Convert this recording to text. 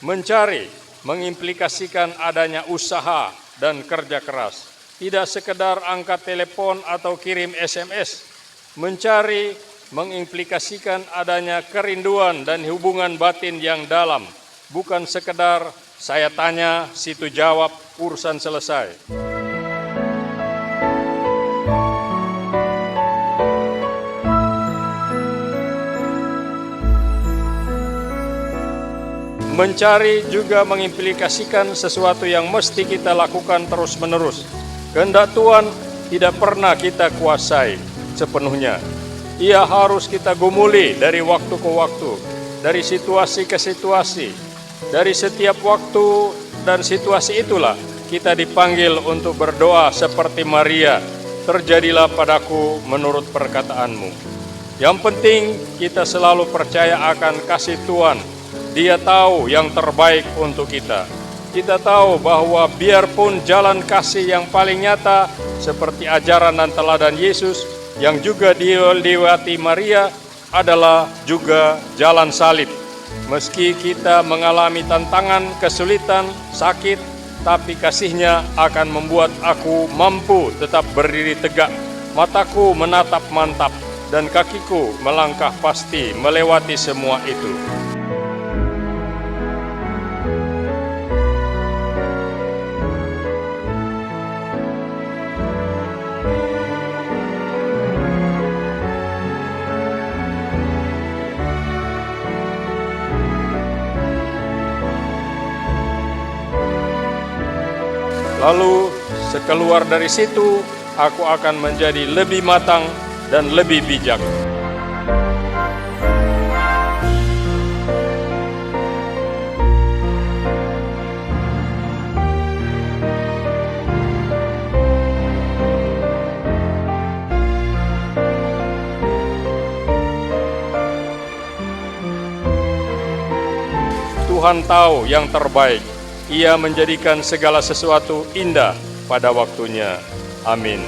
Mencari mengimplikasikan adanya usaha dan kerja keras, tidak sekedar angkat telepon atau kirim SMS. Mencari mengimplikasikan adanya kerinduan dan hubungan batin yang dalam, bukan sekedar saya tanya, situ jawab, urusan selesai. Mencari juga mengimplikasikan sesuatu yang mesti kita lakukan terus-menerus. Kehendak Tuhan tidak pernah kita kuasai sepenuhnya. Ia harus kita gumuli dari waktu ke waktu, dari situasi ke situasi. Dari setiap waktu dan situasi itulah kita dipanggil untuk berdoa seperti Maria, terjadilah padaku menurut perkataanmu. Yang penting kita selalu percaya akan kasih Tuhan. Dia tahu yang terbaik untuk kita. Kita tahu bahwa biarpun jalan kasih yang paling nyata seperti ajaran dan teladan Yesus yang juga dilewati Maria adalah juga jalan salib. Meski kita mengalami tantangan, kesulitan, sakit, tapi kasih-Nya akan membuat aku mampu tetap berdiri tegak. Mataku menatap mantap dan kakiku melangkah pasti melewati semua itu. Lalu sekeluar dari situ, aku akan menjadi lebih matang dan lebih bijak. Tuhan tahu yang terbaik. Ia menjadikan segala sesuatu indah pada waktunya. Amin.